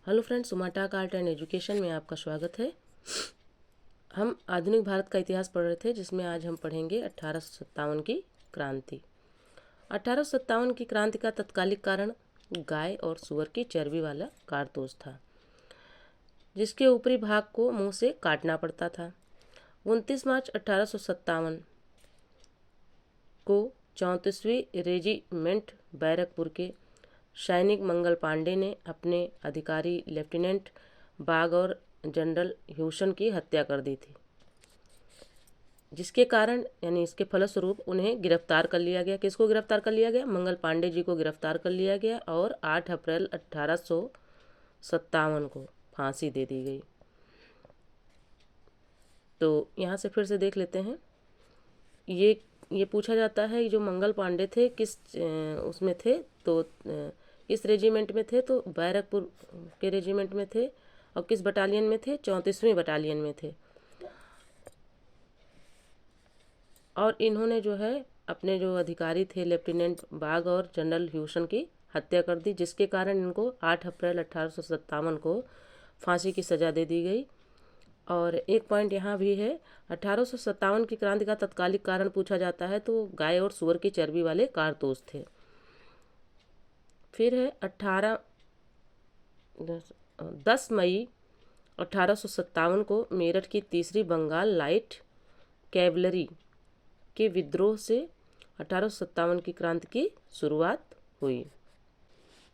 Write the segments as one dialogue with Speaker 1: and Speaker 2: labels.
Speaker 1: Hello friends, Sumata art and education में आपका स्वागत है। हम आधुनिक भारत का इतिहास पढ़ रहे थे, जिसमें आज हम पढ़ेंगे 1857 की क्रांति। 1857 की क्रांति का तत्कालिक कारण गाय और सूअर की चर्बी वाला कारतूस था, जिसके ऊपरी भाग को मुंह से काटना पड़ता था। 29 मार्च 1857 को 34वीं रेजिमेंट बैरकपुर के सैनिक मंगल पांडे ने अपने अधिकारी लेफ्टिनेंट बाग और जनरल ह्यूसन की हत्या कर दी थी, जिसके कारण यानी इसके फलस्वरूप उन्हें गिरफ्तार कर लिया गया। किसको गिरफ्तार कर लिया गया? मंगल पांडे जी को गिरफ्तार कर लिया गया और 8 अप्रैल 1857 को फांसी दे दी गई। तो यहाँ से फिर से देख लेते हैं। ये पूछा जाता है कि जो मंगल पांडे थे किस उसमें थे, तो इस रेजिमेंट में थे, तो बैरकपुर के रेजिमेंट में थे। और किस बटालियन में थे? 34वीं बटालियन में थे। और इन्होंने जो है अपने जो अधिकारी थे लेफ्टिनेंट बाग और जनरल ह्यूसन की हत्या कर दी, जिसके कारण इनको 8 अप्रैल 1857 को फांसी की सज़ा दे दी गई। और एक पॉइंट यहाँ भी है, 1857 की क्रांति का तत्कालिक कारण पूछा जाता है तो गाय और सूअर की चर्बी वाले कारतूस थे। फिर है 10 मई 1857 को मेरठ की तीसरी बंगाल लाइट कैवलरी के विद्रोह से 1857 की क्रांति की शुरुआत हुई।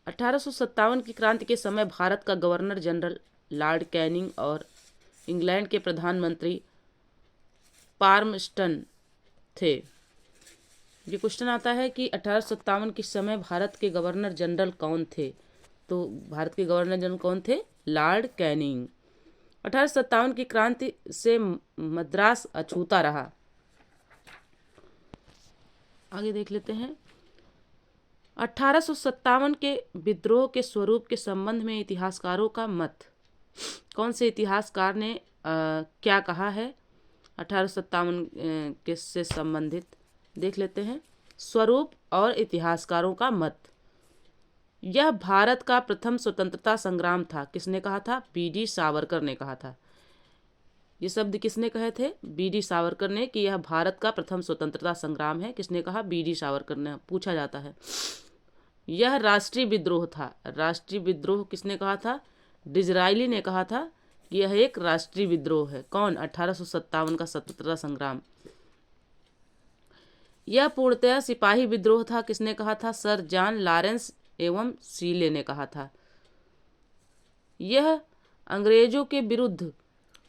Speaker 1: 1857 की क्रांति के समय भारत का गवर्नर जनरल लॉर्ड कैनिंग और इंग्लैंड के प्रधानमंत्री पाल्मस्टन थे। ये क्वेश्चन आता है कि 1857 के समय भारत के गवर्नर जनरल कौन थे? तो भारत के गवर्नर जनरल कौन थे? Lord Canning. 1857 की क्रांति से मद्रास अछूता रहा। आगे देख लेते हैं। 1857 के विद्रोह के स्वरूप के संबंध में इतिहासकारों का मत। कौन से इतिहासकार ने क्या कहा है 1857 के से संबंधित? देख लेते हैं। स्वरूप और इतिहासकारों का मत। यह भारत का प्रथम स्वतंत्रता संग्राम था। किसने कहा था? बी.डी. सावरकर ने कहा था। ये शब्द किसने कहे थे? बी.डी. सावरकर ने, कि यह भारत का प्रथम स्वतंत्रता संग्राम है। किसने कहा? बी.डी. सावरकर ने। पूछा जाता है। यह राष्ट्रीय विद्रोह था। राष्ट्रीय विद्रोह किसने कहा था? डिज़रायली ने कहा था कि यह एक राष्ट्रीय विद्रोह है। कौन? 1857 का स्वतंत्रता संग्राम। यह पूर्णतः सिपाही विद्रोह था। किसने कहा था? सर जॉन लॉरेंस एवं सीले ने कहा था। यह अंग्रेजों के विरुद्ध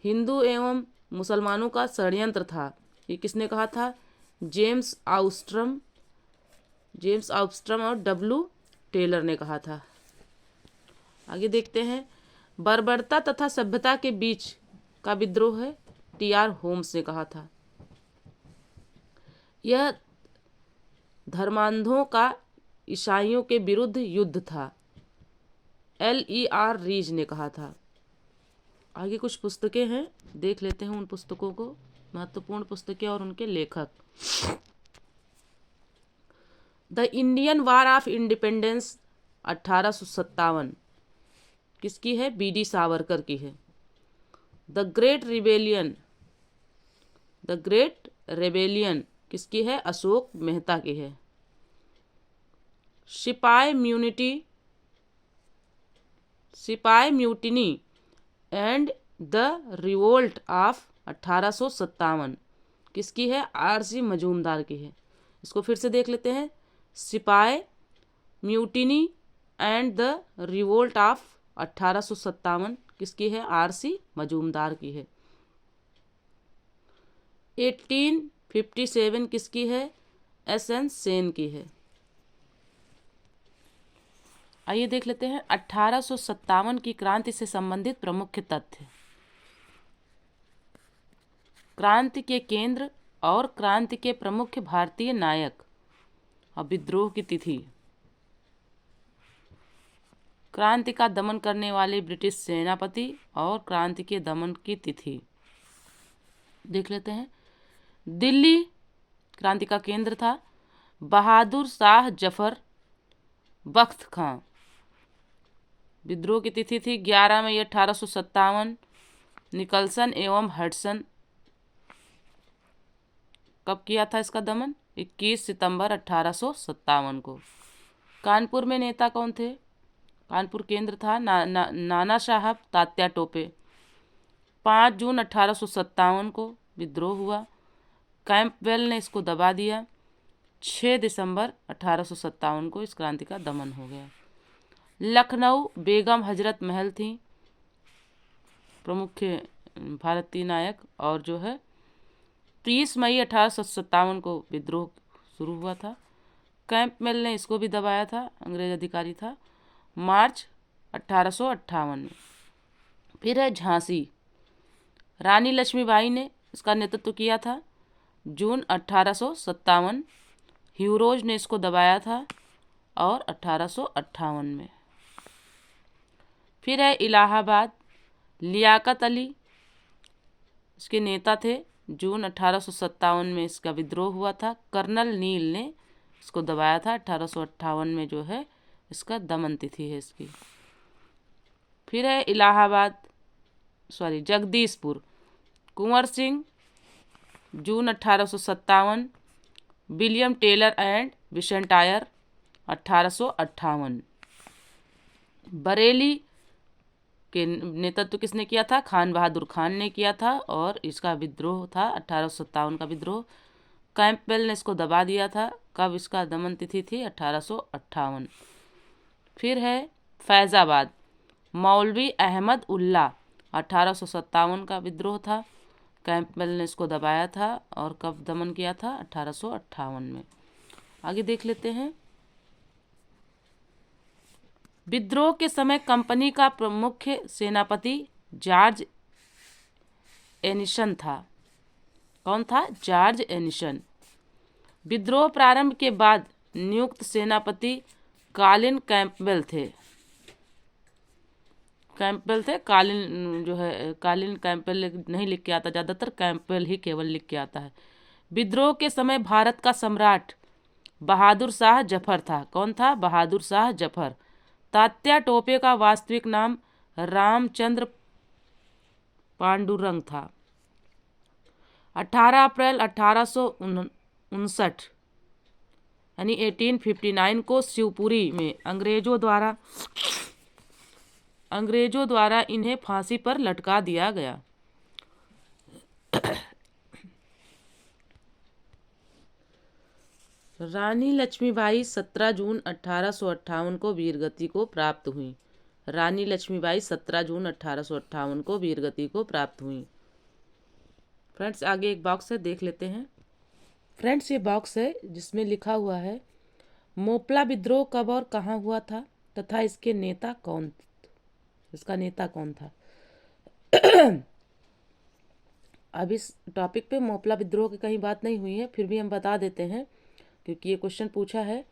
Speaker 1: हिंदू एवं मुसलमानों का षड्यंत्र था। ये किसने कहा था? जेम्स आउस्ट्रम और डब्ल्यू टेलर ने कहा था। आगे देखते हैं। बर्बरता तथा सभ्यता के बीच का विद्रोह है। टी.आर. होम्स ने कहा था। यह धर्मांधों का ईसाइयों के विरुद्ध युद्ध था। L.E.R. रीज ने कहा था। आगे कुछ पुस्तकें हैं, देख लेते हैं उन पुस्तकों को, महत्वपूर्ण पुस्तकें और उनके लेखक। The Indian war of independence 1857 किसकी है? बी.डी. सावरकर की है। द ग्रेट रेबेलियन किसकी है? अशोक मेहता की है। सिपाही mutiny and the revolt of 1857 किसकी है? आर.सी. मजूमदार की है। इसको फिर से देख लेते हैं। सिपाही mutiny and the revolt of 1857 किसकी है? आर.सी. मजूमदार की है। 1857 किसकी है? एस.एन. सेन की है। आइए देख लेते हैं 1857 की क्रांति से संबंधित प्रमुख तथ्य। क्रांति के केंद्र और क्रांति के प्रमुख भारतीय नायक और विद्रोह की तिथि। क्रांति का दमन करने वाले ब्रिटिश सेनापति और क्रांति के दमन की तिथि देख लेते हैं। दिल्ली क्रांति का केंद्र था। बहादुर शाह जफर बख्त खां विद्रोह की तिथि थी 11 मई 1857। निकलसन एवं हडसन कब किया था इसका दमन? 21 सितंबर 1857 को। कानपुर में नेता कौन थे? कानपुर केंद्र था नाना साहब तात्या टोपे। 5 जून 1857 को विद्रोह हुआ। कैंपबेल ने इसको दबा दिया। 6 दिसंबर 1857 को इस क्रांति का दमन हो गया। लखनऊ बेगम हजरत महल थी प्रमुख भारतीय नायक, और जो है 30 मई 1857 को विद्रोह शुरू हुआ था। कैंपबेल ने इसको भी दबाया था, अंग्रेज अधिकारी था, मार्च 1858 में। फिर है झांसी, रानी लक्ष्मीबाई ने इसका नेतृत्व किया था, जून 1857। ह्यूरोज ने इसको दबाया था और 1858 में। फिर है इलाहाबाद, लियाकत अली इसके नेता थे, जून 1857 में इसका विद्रोह हुआ था। कर्नल नील ने इसको दबाया था। 1858 में जो है इसका दमन तिथि है इसकी। फिर है Jagdishpur, Kunwar Singh, June 1857। William Taylor and विशेंटायर 1858। बरेली के नेतृत्व किसने किया था? खान बहादुर खान ने किया था, और इसका विद्रोह था 1857 का विद्रोह। कैंपबेल ने इसको दबा दिया था। कब इसका दमन तिथि थी? 1858। फिर है फैज़ाबाद, मौलवी अहमद उल्ला, 1857 का विद्रोह था। कैंपबेल ने इसको दबाया था, और कब दमन किया था? 1858 में। आगे देख लेते हैं। विद्रोह के समय कंपनी का प्रमुख सेनापति जॉर्ज एनिसन था। कौन था? George Ennison. विद्रोह प्रारंभ के बाद नियुक्त सेनापति कॉलिन कैंपबेल थे। कॉलिन जो है, कॉलिन कैंपबेल नहीं लिख के आता, ज़्यादातर कैंपबेल ही केवल लिख के आता है। विद्रोह के समय भारत का सम्राट बहादुर शाह जफर था। कौन था? बहादुर शाह जफर। तात्या टोपे का वास्तविक नाम रामचंद्र पांडुरंग था। 18 अप्रैल 1859 यानी 1859 को शिवपुरी में अंग्रेजों द्वारा इन्हें फांसी पर लटका दिया गया। रानी लक्ष्मीबाई 17 जून 1858 को वीरगति को प्राप्त हुई। रानी लक्ष्मीबाई 17 जून 1858 को वीरगति को प्राप्त हुई। फ्रेंड्स, आगे एक बॉक्स है, देख लेते हैं। फ्रेंड्स, ये बॉक्स है जिसमें लिखा हुआ है मोपला विद्रोह कब और कहाँ हुआ था तथा इसका नेता कौन था। अब इस टॉपिक पे मोपला विद्रोह की कहीं बात नहीं हुई है, फिर भी हम बता देते हैं क्योंकि ये क्वेश्चन पूछा है।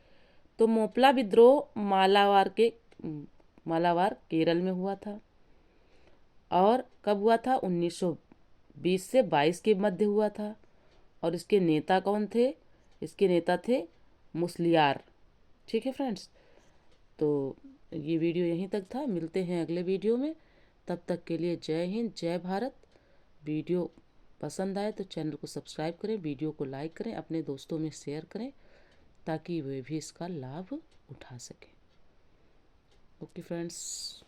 Speaker 1: तो मोपला विद्रोह मालाबार केरल में हुआ था, और कब हुआ था? 1920 से 22 के मध्य हुआ था। और इसके नेता कौन थे? इसके नेता थे मुसलियार। ठीक है फ्रेंड्स, तो ये वीडियो यहीं तक था। मिलते हैं अगले वीडियो में, तब तक के लिए जय हिंद, जय भारत। वीडियो पसंद आए तो चैनल को सब्सक्राइब करें, वीडियो को लाइक करें, अपने दोस्तों में शेयर करें ताकि वे भी इसका लाभ उठा सकें। Okay friends.